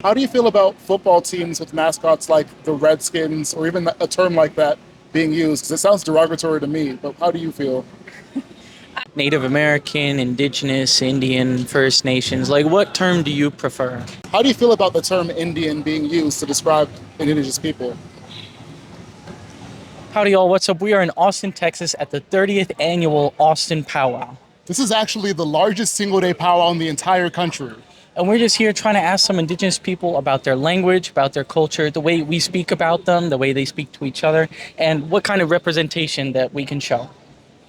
How do you feel about football teams with mascots like the Redskins, or even a term like that being used? Because it sounds derogatory to me, but how do you feel? Native American, Indigenous, Indian, First Nations. Like, what term do you prefer? How do you feel about the term Indian being used to describe indigenous people? Howdy, y'all. What's up? We are in Austin, Texas at the 30th annual Austin Powwow. This is actually the largest single day powwow in the entire country. And we're just here trying to ask some indigenous people about their language, about their culture, the way we speak about them, the way they speak to each other, and what kind of representation that we can show.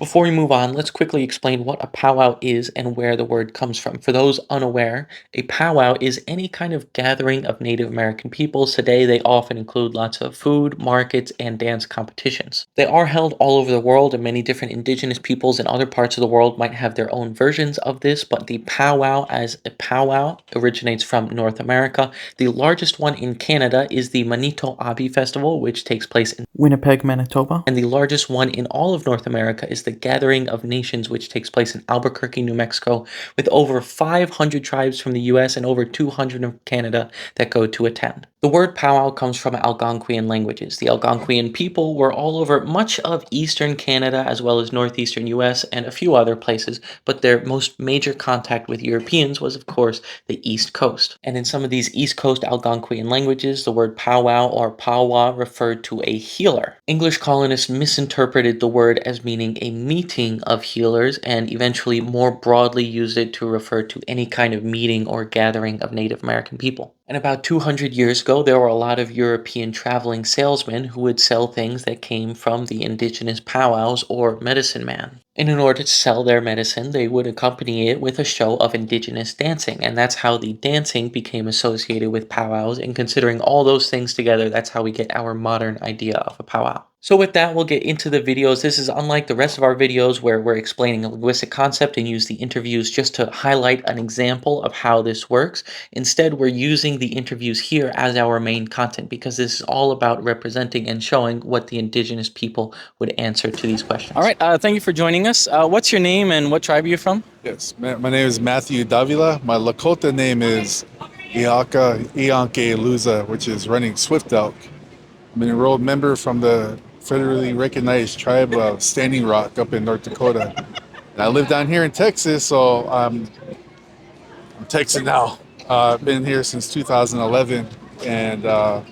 Before we move on, let's quickly explain what a powwow is and where the word comes from. For those unaware, a powwow is any kind of gathering of Native American peoples. Today, they often include lots of food, markets, and dance competitions. They are held all over the world, and many different indigenous peoples in other parts of the world might have their own versions of this, but the powwow as a powwow originates from North America. The largest one in Canada is the Manito Abi Festival, which takes place in Winnipeg, Manitoba. And the largest one in all of North America is the Gathering of Nations, which takes place in Albuquerque, New Mexico, with over 500 tribes from the US and over 200 from Canada that go to attend. The word powwow comes from Algonquian languages. The Algonquian people were all over much of eastern Canada as well as northeastern US and a few other places, but their most major contact with Europeans was, of course, the East Coast. And in some of these East Coast Algonquian languages, the word powwow or powwow referred to a healer. English colonists misinterpreted the word as meaning a meeting of healers and eventually more broadly used it to refer to any kind of meeting or gathering of Native American people. And about 200 years ago, there were a lot of European traveling salesmen who would sell things that came from the indigenous powwows or medicine man. And in order to sell their medicine, they would accompany it with a show of indigenous dancing. And that's how the dancing became associated with powwows. And considering all those things together, that's how we get our modern idea of a powwow. So with that, we'll get into the videos. This is unlike the rest of our videos where we're explaining a linguistic concept and use the interviews just to highlight an example of how this works. Instead, we're using the interviews here as our main content because this is all about representing and showing what the indigenous people would answer to these questions. All right, thank you for joining us. What's your name and what tribe are you from? Yes, my name is Matthew Davila. My Lakota name is Iaka Ianke Luza, which is running Swift Elk. I'm an enrolled member from the federally recognized tribe of Standing Rock up in North Dakota. And I live down here in Texas, so I'm Texan now. I've been here since 2011, and I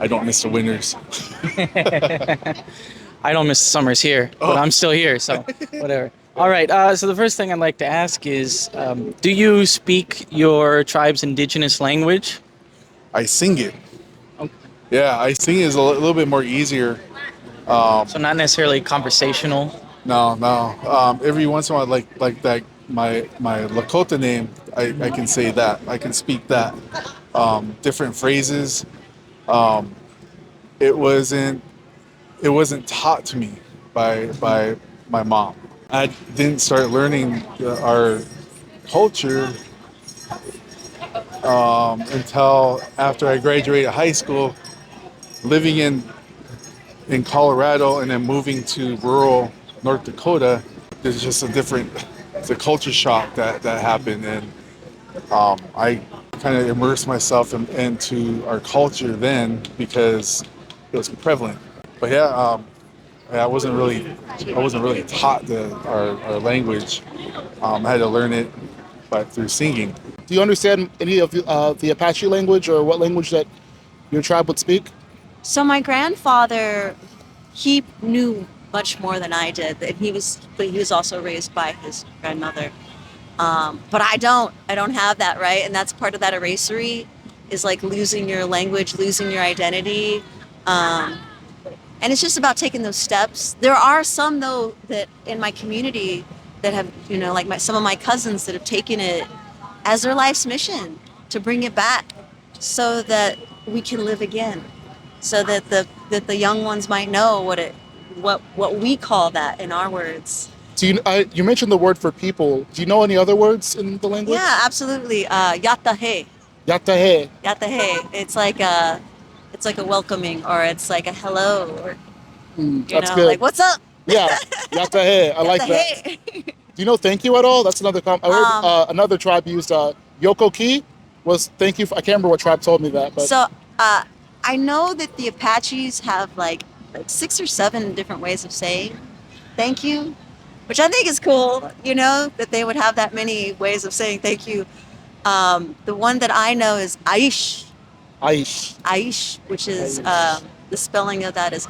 don't miss the winters. I don't miss the summers here, but I'm still here, so whatever. All right, so the first thing I'd like to ask is, do you speak your tribe's indigenous language? I sing it. Okay. Yeah, I sing it is a little bit more easier. So not necessarily conversational. No. Every once in a while, like that, my Lakota name, I can say that. I can speak that. Different phrases. It wasn't taught to me by my mom. I didn't start learning our culture until after I graduated high school, living in Colorado and then moving to rural North Dakota. There's just it's a culture shock that happened, and I kind of immersed myself into our culture then because it was prevalent. But I wasn't really taught our language. I had to learn it through singing. Do you understand any of the Apache language, or what language that your tribe would speak? So my grandfather, he knew much more than I did, but he was also raised by his grandmother. But I don't have that, right? And that's part of that erasery, is like losing your language, losing your identity. And it's just about taking those steps. There are some though that in my community that have, like some of my cousins that have taken it as their life's mission to bring it back so that we can live again. So that the young ones might know what we call that in our words. Do you mentioned the word for people. Do you know any other words in the language? Yeah, absolutely. Yatahe. Yatahe. Yatahe. It's like a welcoming, or it's like a hello, or That's good. like what's up? Yeah, yatahe. I like that. Do you know thank you at all? That's another I heard another tribe used Yoko Ki was thank you. I can't remember what tribe told me that, but So I know that the Apaches have like 6 or 7 different ways of saying thank you, which I think is cool, you know, that they would have that many ways of saying thank you. The one that I know is Aish, Aish. Aish, which is Aish. the spelling of that is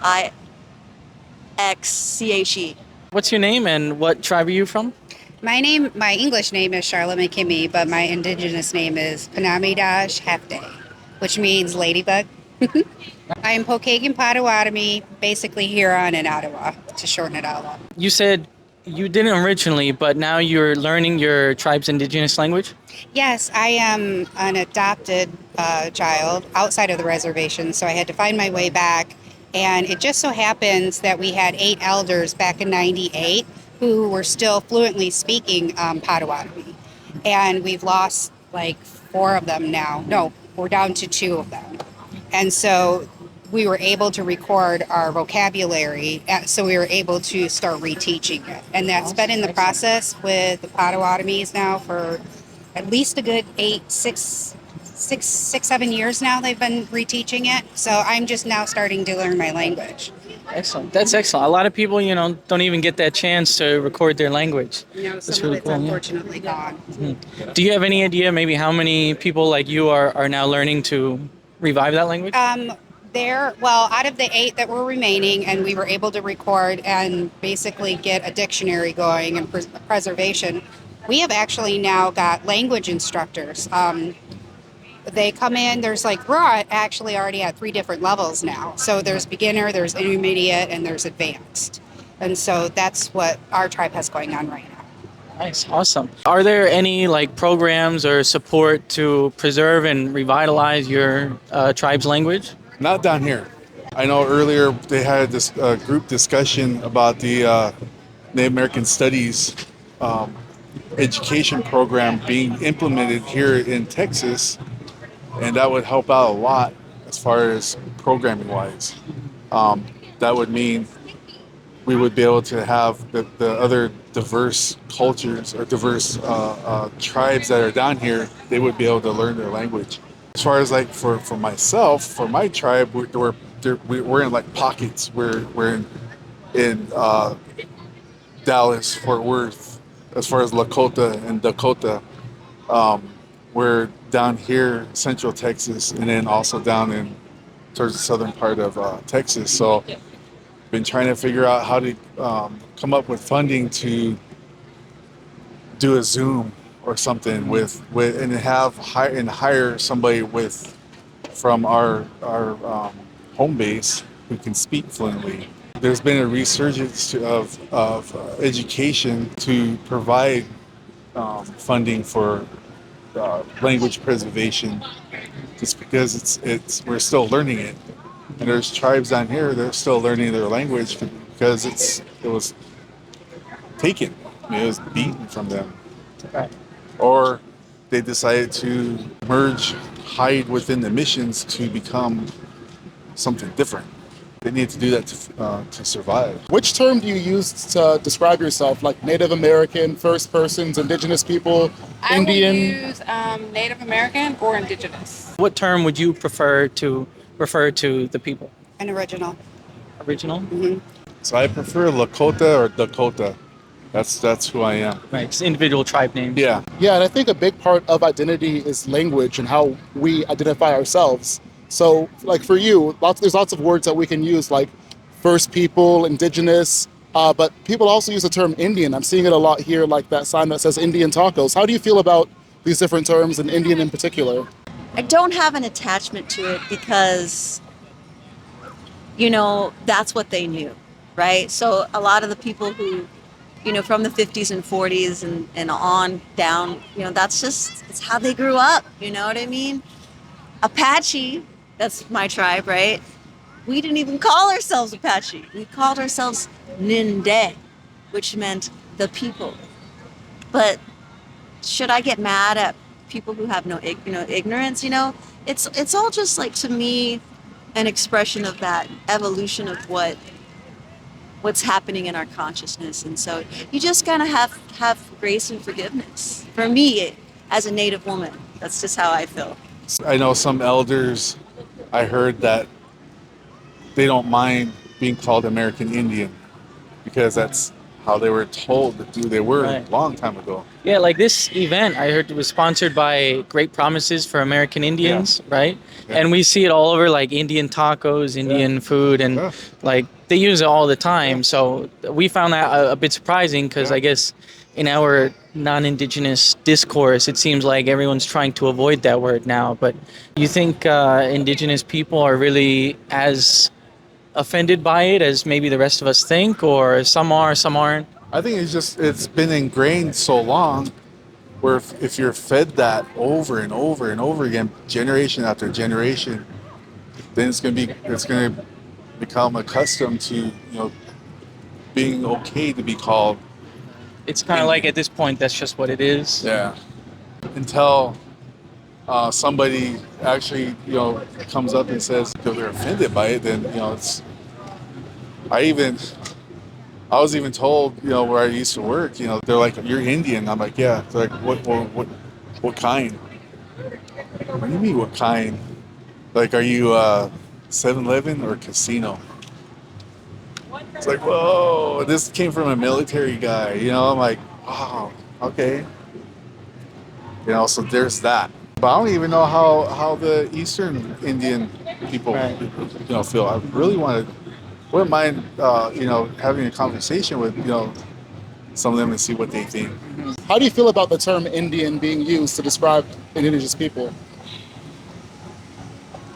Ixche. What's your name and what tribe are you from? My English name is Charlotte McKimmy, but my indigenous name is Panamidash Hefte, which means ladybug. I'm Pokagon Potawatomi, basically Huron and Ottawa, to shorten it all up. You said you didn't originally, but now you're learning your tribe's indigenous language? Yes, I am an adopted child outside of the reservation, so I had to find my way back. And it just so happens that we had 8 elders back in '98 who were still fluently speaking Potawatomi. And we've lost like 4 of them now. No, we're down to 2 of them. And so we were able to record our vocabulary, so we were able to start reteaching it. And that's been in the process with the Potawatomis now for at least a good 7 years now. They've been reteaching it. So I'm just now starting to learn my language. Excellent. That's excellent. A lot of people, don't even get that chance to record their language. Some That's of really it's cool, yeah. unfortunately gone. Do you have any idea maybe how many people like you are now learning to revive that language? Out of the 8 that were remaining, and we were able to record and basically get a dictionary going and preservation, we have actually now got language instructors. They come in, we're actually already at 3 different levels now. So there's beginner, there's intermediate, and there's advanced. And so that's what our tribe has going on right now. Nice. Awesome. Are there any programs or support to preserve and revitalize your tribe's language? Not down here. I know earlier they had this group discussion about the Native American Studies education program being implemented here in Texas, and that would help out a lot as far as programming wise. That would mean we would be able to have the other diverse cultures or diverse tribes that are down here, they would be able to learn their language. As far as for myself, for my tribe, we're in pockets. We're in Dallas, Fort Worth, as far as Lakota and Dakota. We're down here, Central Texas, and then also down towards the southern part of Texas. So been trying to figure out how to come up with funding to do a Zoom or something with and hire somebody from our home base who can speak fluently. There's been a resurgence of education to provide funding for language preservation, just because we're still learning it, and there's tribes down here that are still learning their language because it was taken, it was beaten from them. Right. Or they decided to hide within the missions to become something different. They need to do that to survive. Which term do you use to describe yourself? Like Native American, First Persons, Indigenous people, Indian? I would use Native American or Indigenous. What term would you prefer to refer to the people? An original. Original? Mm-hmm. So I prefer Lakota or Dakota. That's who I am. Right, it's individual tribe names. Yeah. Yeah, and I think a big part of identity is language and how we identify ourselves. So, for you, there's lots of words that we can use, like First People, Indigenous, but people also use the term Indian. I'm seeing it a lot here, like that sign that says Indian tacos. How do you feel about these different terms, and Indian in particular? I don't have an attachment to it because, that's what they knew, right? So a lot of the people who, from the 50s and 40s and on down, it's how they grew up, you know what I mean? Apache, that's my tribe, right? We didn't even call ourselves Apache. We called ourselves Ninde, which meant the people. But should I get mad at people who have no ignorance? It's all just to me an expression of that evolution of what's happening in our consciousness. And so you just gotta have grace and forgiveness. For me, as a Native woman. That's just how I feel. I know some elders, I heard that they don't mind being called American Indian because that's how they were told that they were Right. a long time ago. Yeah, like this event, I heard it was sponsored by Great Promises for American Indians, right? Yeah. And we see it all over, like Indian tacos, Indian food, and Yeah. like they use it all the time. Yeah. So we found that a bit surprising because Yeah. I guess in our non-Indigenous discourse, it seems like everyone's trying to avoid that word now. But you think Indigenous people are really as offended by it as maybe the rest of us think, or some are, some aren't? I think it's been ingrained so long where if you're fed that over and over and over again, generation after generation, then it's gonna become accustomed to being okay to be called. It's kind of like at this point, that's just what it is. Yeah. Until somebody actually comes up and says they're offended by it, then it's. I was even told, where I used to work, they're like, "You're Indian." I'm like, "Yeah." They're like, "What kind?" What do you mean, what kind? Like, are you 7-Eleven or casino? It's like, whoa, this came from a military guy, I'm like, wow, okay. So there's that. But I don't even know how the Eastern Indian people, Right. feel. I really wouldn't mind, having a conversation with, some of them and see what they think. How do you feel about the term Indian being used to describe indigenous people?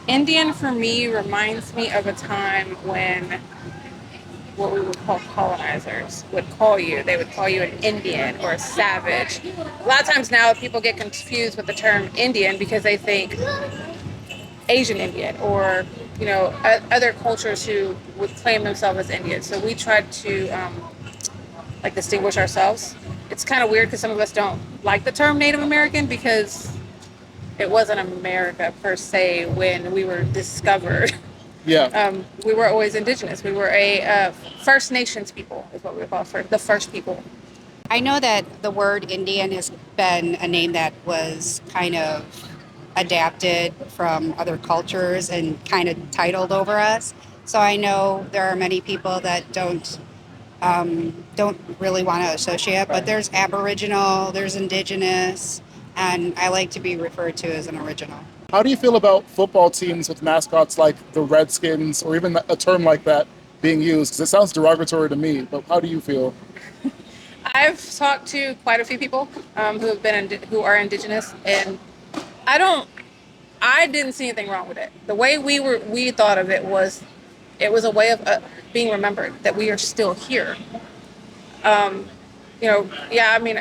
Indian for me reminds me of a time when what we would call colonizers would call you. They would call you an Indian or a savage. A lot of times now people get confused with the term Indian because they think Asian Indian or other cultures who would claim themselves as Indian. So we tried to distinguish ourselves. It's kind of weird because some of us don't like the term Native American because it wasn't America per se when we were discovered. Yeah. We were always indigenous. We were a First Nations people is what we were called, the first people. I know that the word Indian has been a name that was kind of adapted from other cultures and kind of titled over us. So I know there are many people that don't really want to associate, but there's Aboriginal, there's Indigenous, and I like to be referred to as an original. How do you feel about football teams with mascots like the Redskins, or even a term like that being used? Because it sounds derogatory to me, but how do you feel? I've talked to quite a few people who are indigenous, and I didn't see anything wrong with it. The way we thought of it was a way of being remembered that we are still here. I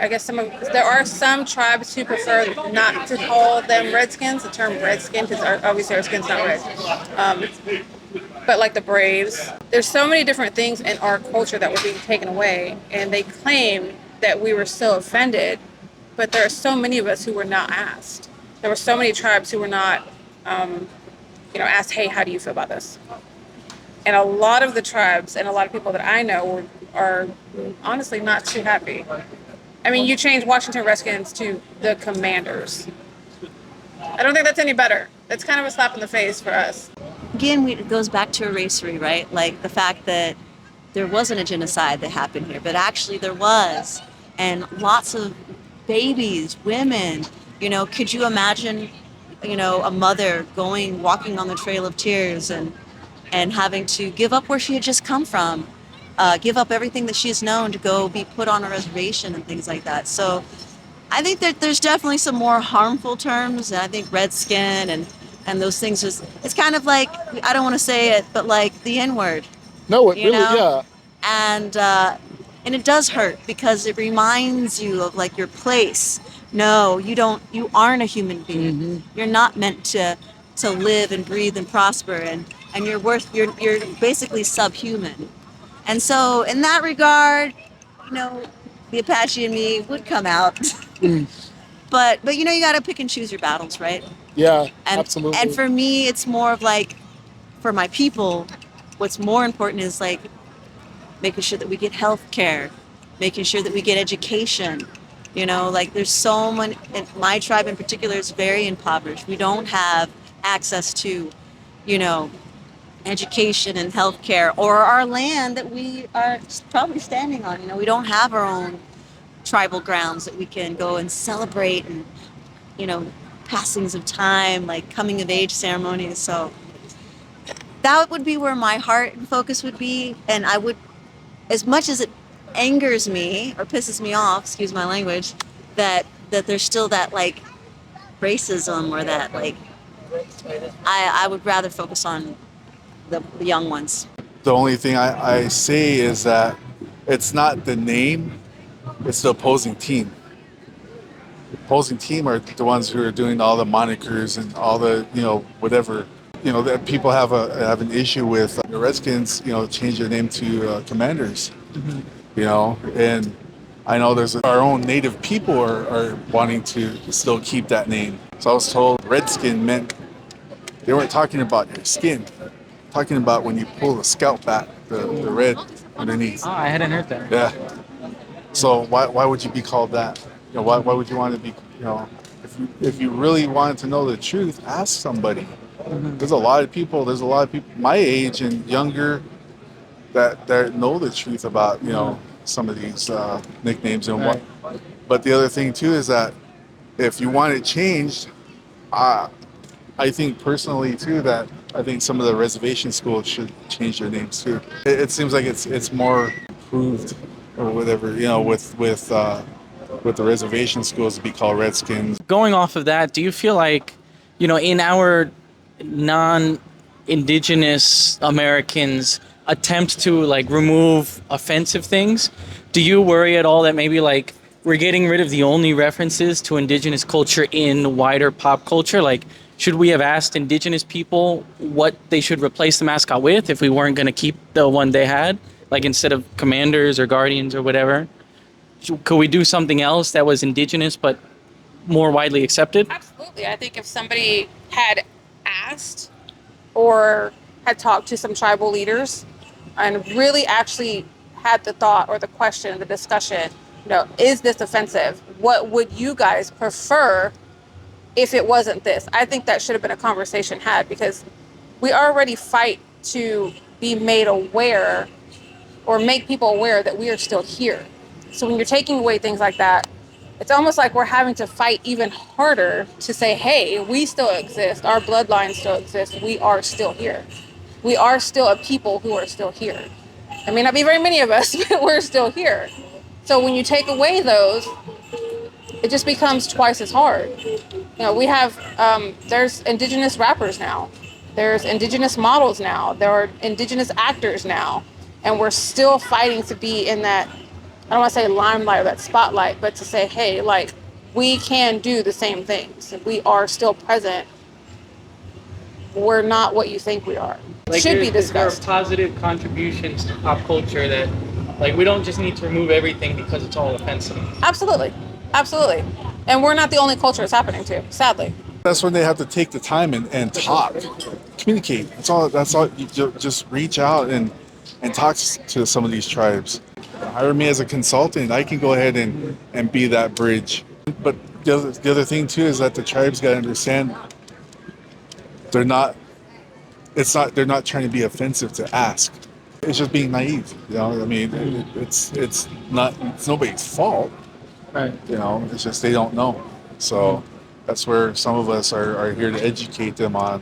guess there are some tribes who prefer not to call them Redskins, the term Redskin, because obviously our skin's not red. But like the Braves, there's so many different things in our culture that were being taken away, and they claim that we were so offended, but there are so many of us who were not asked. There were so many tribes who were not, asked, "Hey, how do you feel about this?" And a lot of the tribes and a lot of people that I know are honestly not too happy. I mean, you change Washington Redskins to the Commanders. I don't think that's any better. That's kind of a slap in the face for us. Again, it goes back to erasery, right? Like the fact that there wasn't a genocide that happened here, but actually there was. And lots of babies, women, could you imagine, a mother walking on the Trail of Tears and having to give up where she had just come from, give up everything that she's known to go be put on a reservation and things like that. So I think that there's definitely some more harmful terms. And I think Redskin and those things, it's kind of like, I don't want to say it, but like the N-word. No, it really, yeah. And it does hurt because it reminds you of like your place. No, you aren't a human being. Mm-hmm. You're not meant to live and breathe and prosper, and you're basically subhuman. And so in that regard, the Apache in me would come out. But you got to pick and choose your battles, right? Yeah, and, absolutely. And for me, it's more of like, for my people, what's more important is like making sure that we get health care, making sure that we get education, You know, like there's so many, my tribe in particular is very impoverished. We don't have access to, you know, education and healthcare or our land that we are probably standing on. You know, we don't have our own tribal grounds that we can go and celebrate and, you know, passings of time, like coming of age ceremonies. So that would be where my heart and focus would be. And I would, as much as it angers me or pisses me off, excuse my language, that there's still that like racism or that like, I would rather focus on the young ones. The only thing I say is that it's not the name, it's the opposing team. The opposing team are the ones who are doing all the monikers and all the, whatever. That people have an issue with the Redskins, change their name to Commanders, and I know there's our own native people are wanting to still keep that name. So I was told Redskin meant they weren't talking about your skin, talking about when you pull the scalp back, the red underneath. Oh, I hadn't heard that. Yeah. So why would you be called that? Why would you want to be, if you really wanted to know the truth, ask somebody. There's a lot of people my age and younger that know the truth about, some of these nicknames and what. But the other thing too is that if you want it changed, I think personally too that I think some of the reservation schools should change their names too. It seems like it's more approved or whatever, with the reservation schools to be called Redskins. Going off of that, do you feel like, in our non-Indigenous Americans attempt to like remove offensive things, do you worry at all that maybe like we're getting rid of the only references to Indigenous culture in wider pop culture? Like, should we have asked Indigenous people what they should replace the mascot with if we weren't going to keep the one they had? Like, instead of Commanders or Guardians or whatever? Could we do something else that was Indigenous but more widely accepted? Absolutely. I think if somebody had asked or had talked to some tribal leaders and really actually had the thought or the question, the discussion, is this offensive? What would you guys prefer if it wasn't this? I think that should have been a conversation had, because we already fight to be made aware or make people aware that we are still here. So when you're taking away things like that, it's almost like we're having to fight even harder to say, hey, we still exist. Our bloodline still exists. We are still here. We are still a people who are still here. There may not be very many of us, but we're still here. So when you take away those, it just becomes twice as hard. We have, there's Indigenous rappers now. There's Indigenous models now. There are Indigenous actors now. And we're still fighting to be in that, I don't want to say limelight or that spotlight, but to say, hey, like, we can do the same things. We are still present. We're not what you think we are. Like, Should be discussed. There are positive contributions to pop culture that, like, we don't just need to remove everything because it's all offensive. Absolutely. Absolutely. And we're not the only culture it's happening to, sadly. That's when they have to take the time and talk, communicate. That's all. You just reach out and talk to some of these tribes. Hire me as a consultant. I can go ahead and be that bridge. But the other thing too is that the tribes got to understand they're not trying to be offensive to ask. It's just being naive. I mean, it's nobody's fault. Right. It's just they don't know. So that's where some of us are here to educate them on,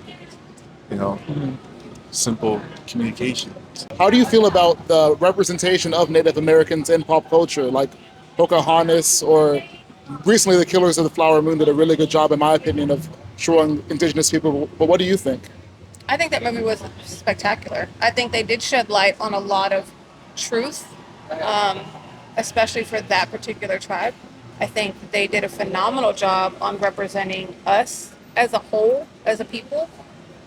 simple communication. How do you feel about the representation of Native Americans in pop culture, like Pocahontas, or recently the Killers of the Flower Moon did a really good job, in my opinion, of showing Indigenous people. But what do you think? I think that movie was spectacular. I think they did shed light on a lot of truth, especially for that particular tribe. I think they did a phenomenal job on representing us as a whole, as a people.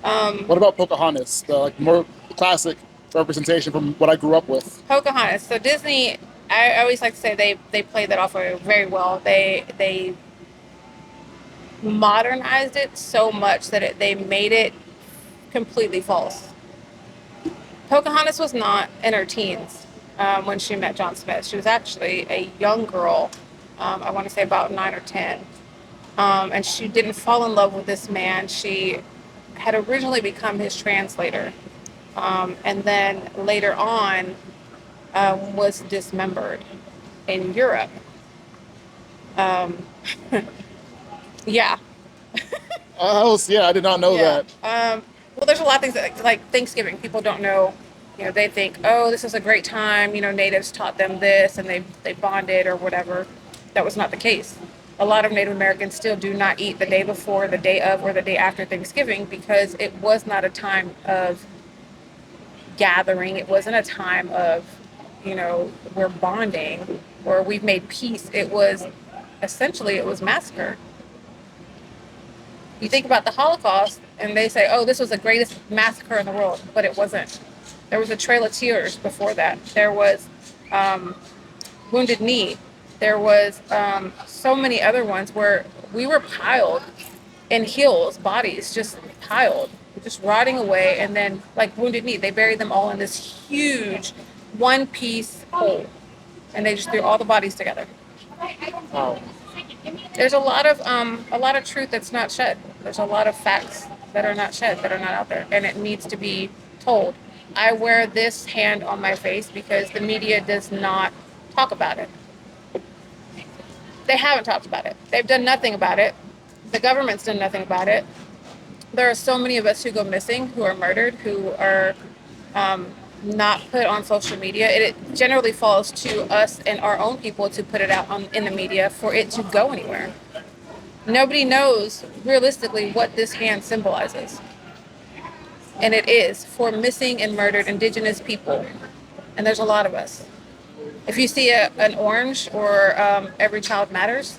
What about Pocahontas, the more classic representation from what I grew up with? Pocahontas. So Disney, I always like to say they played that off very well. They modernized it so much that they made it completely false. Pocahontas was not in her teens when she met John Smith. She was actually a young girl I want to say about 9 or 10. And she didn't fall in love with this man. She had originally become his translator, and then later on was dismembered in Europe. Um, yeah, Yeah, I did not know yeah. that. Well, there's a lot of things that, like Thanksgiving, people don't know. They think, oh, this is a great time. Natives taught them this, and they bonded or whatever. That was not the case. A lot of Native Americans still do not eat the day before, the day of, or the day after Thanksgiving because it was not a time of gathering. It wasn't a time of, we're bonding or we've made peace. It was essentially, it was massacre. You think about the Holocaust and they say, oh, this was the greatest massacre in the world, but it wasn't. There was a Trail of Tears before that. There was Wounded Knee. There was so many other ones where we were piled in hills, bodies just piled, just rotting away. And then, like Wounded Knee, they buried them all in this huge one-piece hole, and they just threw all the bodies together. Wow. There's a lot of truth that's not shed. There's a lot of facts that are not shed, that are not out there, and it needs to be told. I wear this hand on my face because the media does not talk about it. They haven't talked about it. They've done nothing about it. The government's done nothing about it. There are so many of us who go missing, who are murdered, who are not put on social media. It generally falls to us and our own people to put it out in the media for it to go anywhere. Nobody knows realistically what this hand symbolizes. And it is for missing and murdered Indigenous people. And there's a lot of us. If you see an orange or Every Child Matters,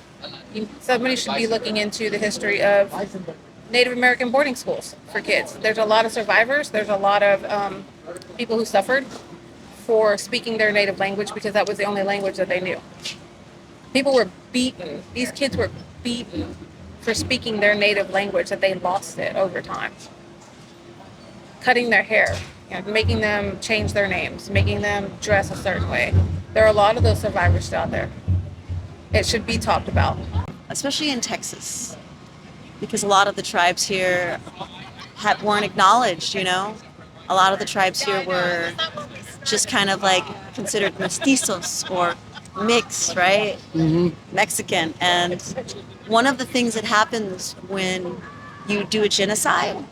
somebody should be looking into the history of Native American boarding schools for kids. There's a lot of survivors. There's a lot of people who suffered for speaking their native language because that was the only language that they knew. People were beaten. These kids were beaten for speaking their native language, that they lost it over time. Cutting their hair, making them change their names, making them dress a certain way. There are a lot of those survivors still out there. It should be talked about. Especially in Texas, because a lot of the tribes here weren't acknowledged, A lot of the tribes here were just kind of like considered mestizos or mixed, right? Mm-hmm. Mexican. And one of the things that happens when you do a genocide,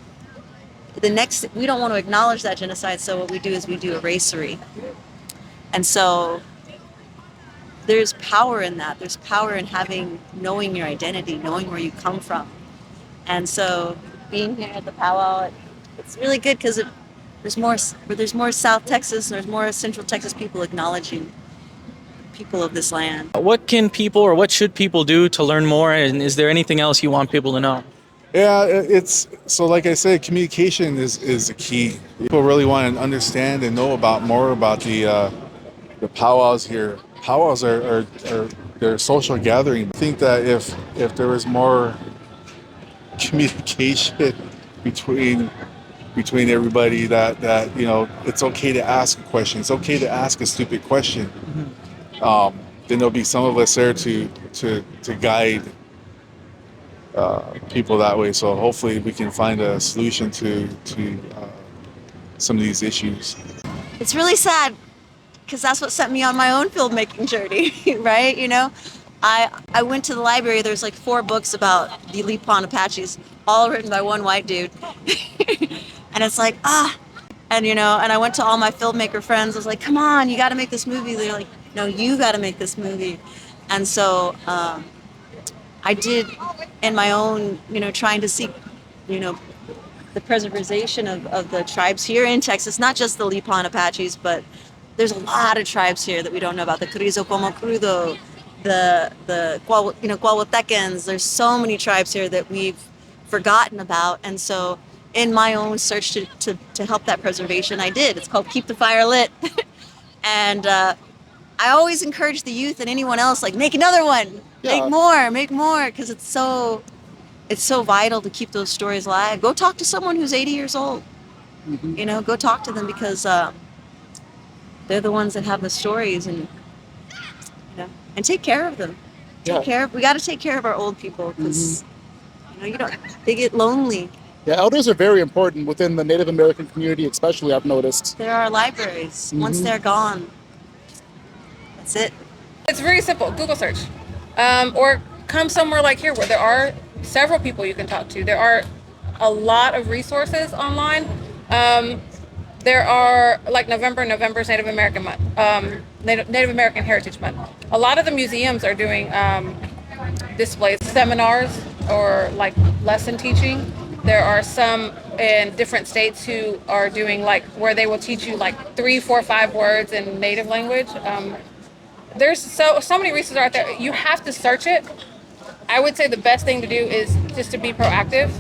we don't want to acknowledge that genocide, so what we do is we do erasery. And so there's power in that. There's power in knowing your identity, knowing where you come from. And so being here at the powwow, it's really good because there's more South Texas and there's more Central Texas people acknowledging people of this land. What can people or what should people do to learn more? And is there anything else you want people to know? Yeah, it's so like I said, communication is the key. People really want to understand and know more about the powwows here. Powwows are they're social gathering. I think that if there was more communication between everybody, that it's okay to ask a question. It's okay to ask a stupid question. Then there'll be some of us there to guide people that way. So hopefully we can find a solution to some of these issues. It's really sad because that's what set me on my own filmmaking journey, right? I went to the library. There's like 4 books about the Lipan Apaches, all written by one white dude. And it's like, and and I went to all my filmmaker friends. I was like, come on, you got to make this movie. They're like, no, you got to make this movie. And so I did, in my own, trying to seek, the preservation of the tribes here in Texas, not just the Lipan Apaches, but there's a lot of tribes here that we don't know about. The Carrizo Como Crudo, the Cuauhtecans. There's so many tribes here that we've forgotten about. And so in my own search to help that preservation, I did. It's called Keep the Fire Lit. And I always encourage the youth and anyone else, like, make another one, Yeah. make more, because it's so vital to keep those stories alive. Go talk to someone who's 80 years old. Mm-hmm. Go talk to them because they're the ones that have the stories, and and take care of them. Yeah. We got to take care of our old people because they get lonely. Yeah, elders are very important within the Native American community, especially, I've noticed. There are libraries. Once they're gone, that's it. It's very simple. Google search, or come somewhere like here where there are several people you can talk to. There are a lot of resources online. There are like November's Native American month, Native American Heritage Month. A lot of the museums are doing displays, seminars, or like lesson teaching. There are some in different states who are doing like where they will teach you like 3, 4, 5 words in native language. There's so many resources out there. You have to search it. I would say the best thing to do is just to be proactive.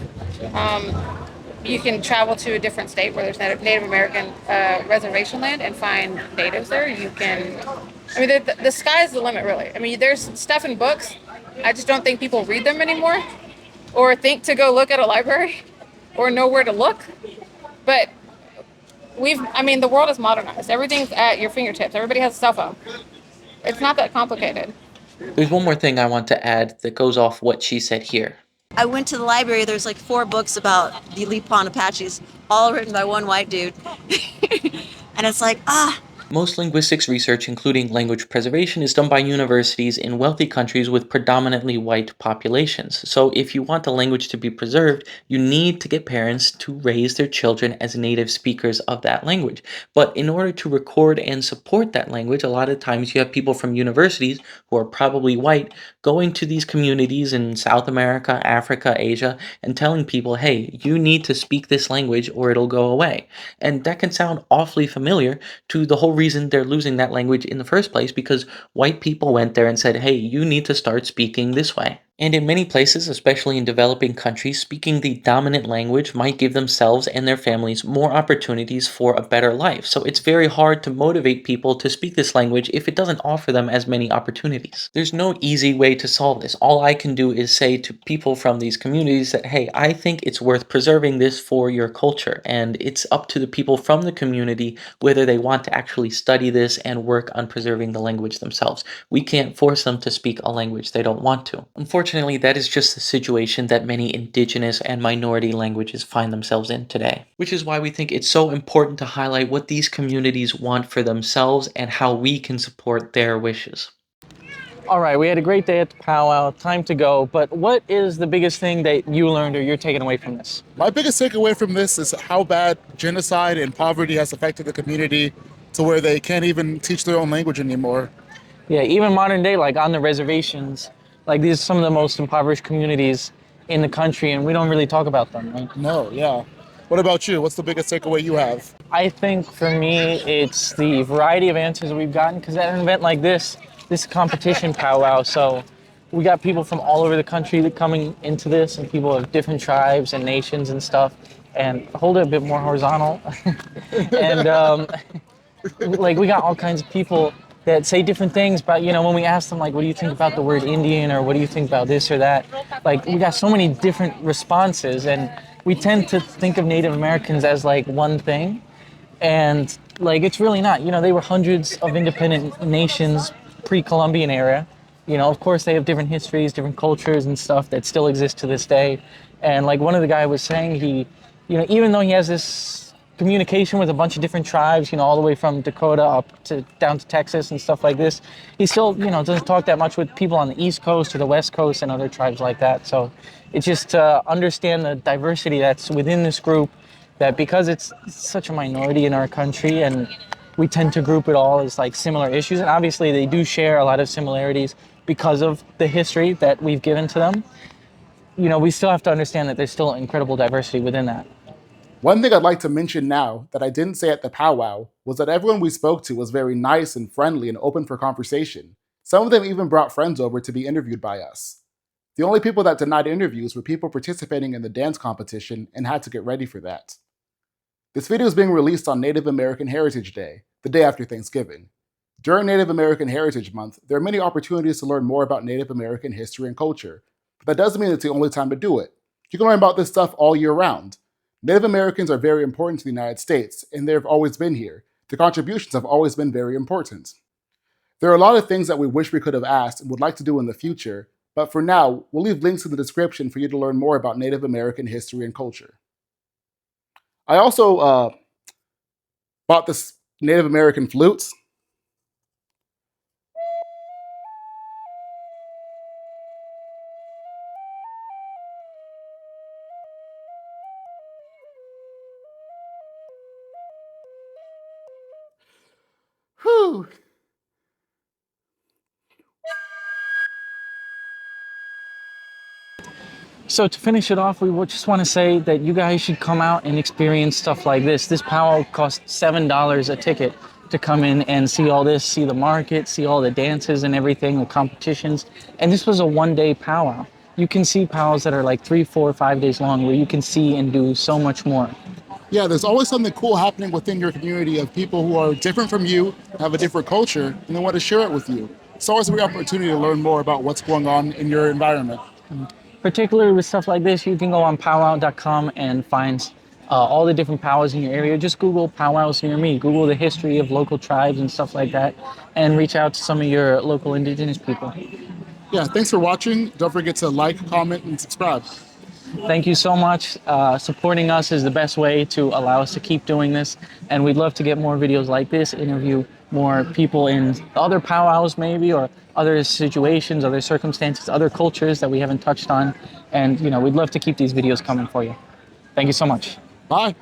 You can travel to a different state where there's Native American reservation land and find natives there. You can, I mean, the sky's the limit, really. I mean, there's stuff in books. I just don't think people read them anymore or think to go look at a library or know where to look. But the world is modernized. Everything's at your fingertips. Everybody has a cell phone. It's not that complicated. There's one more thing I want to add that goes off what she said here. I went to the library. There's like 4 books about the Lepon Apaches, all written by one white dude. And it's like, Most linguistics research, including language preservation, is done by universities in wealthy countries with predominantly white populations. So if you want the language to be preserved, you need to get parents to raise their children as native speakers of that language. But in order to record and support that language, a lot of times you have people from universities who are probably white going to these communities in South America, Africa, Asia, and telling people, hey, you need to speak this language or it'll go away. And that can sound awfully familiar to the whole reason they're losing that language in the first place, because white people went there and said, hey, you need to start speaking this way. And in many places, especially in developing countries, speaking the dominant language might give themselves and their families more opportunities for a better life. So it's very hard to motivate people to speak this language if it doesn't offer them as many opportunities. There's no easy way to solve this. All I can do is say to people from these communities that, hey, I think it's worth preserving this for your culture. And it's up to the people from the community whether they want to actually study this and work on preserving the language themselves. We can't force them to speak a language they don't want to. Unfortunately, that is just the situation that many indigenous and minority languages find themselves in today, which is why we think it's so important to highlight what these communities want for themselves and how we can support their wishes. All right, we had a great day at the powwow. Time to go. But what is the biggest thing that you learned or you're taking away from this? My biggest takeaway from this is how bad genocide and poverty has affected the community to where they can't even teach their own language anymore. Yeah, even modern day, like on the reservations, like these are some of the most impoverished communities in the country, and we don't really talk about them, right? No, yeah. What about you? What's the biggest takeaway you have? I think for me, it's the variety of answers we've gotten, because at an event like this competition powwow, so we got people from all over the country that coming into this, and people of different tribes and nations and stuff, and hold it a bit more horizontal. And like we got all kinds of people that say different things about, when we ask them, like, what do you think about the word Indian, or what do you think about this or that? Like, we got so many different responses, and we tend to think of Native Americans as like one thing, and like it's really not. They were hundreds of independent nations pre-Columbian era. Of course they have different histories, different cultures and stuff that still exist to this day. And like one of the guys was saying, he, even though he has this communication with a bunch of different tribes, all the way from Dakota up to down to Texas and stuff like this, he still, doesn't talk that much with people on the East Coast or the West Coast and other tribes like that. So it's just to understand the diversity that's within this group, that because it's such a minority in our country and we tend to group it all as like similar issues, and obviously they do share a lot of similarities because of the history that we've given to them. We still have to understand that there's still incredible diversity within that. One thing I'd like to mention now that I didn't say at the powwow was that everyone we spoke to was very nice and friendly and open for conversation. Some of them even brought friends over to be interviewed by us. The only people that denied interviews were people participating in the dance competition and had to get ready for that. This video is being released on Native American Heritage Day, the day after Thanksgiving. During Native American Heritage Month, there are many opportunities to learn more about Native American history and culture, but that doesn't mean it's the only time to do it. You can learn about this stuff all year round. Native Americans are very important to the United States, and they've always been here. Their contributions have always been very important. There are a lot of things that we wish we could have asked and would like to do in the future, but for now, we'll leave links in the description for you to learn more about Native American history and culture. I also bought this Native American flutes. Whew. So to finish it off, we just want to say that you guys should come out and experience stuff like this. This powwow costs $7 a ticket to come in and see all this, see the market, see all the dances and everything, the competitions. And this was a one-day powwow. You can see powwows that are like 3, 4, 5 days long where you can see and do so much more. Yeah, there's always something cool happening within your community of people who are different from you, have a different culture, and they want to share it with you. It's always a great opportunity to learn more about what's going on in your environment. Particularly with stuff like this, you can go on powwow.com and find all the different powwows in your area. Just Google powwows near me. Google the history of local tribes and stuff like that, and reach out to some of your local indigenous people. Yeah, thanks for watching. Don't forget to like, comment, and subscribe. Thank you so much. Supporting us is the best way to allow us to keep doing this, and we'd love to get more videos like this, interview more people in other powwows maybe, or other situations, other circumstances, other cultures that we haven't touched on, and we'd love to keep these videos coming for you. Thank you so much. Bye.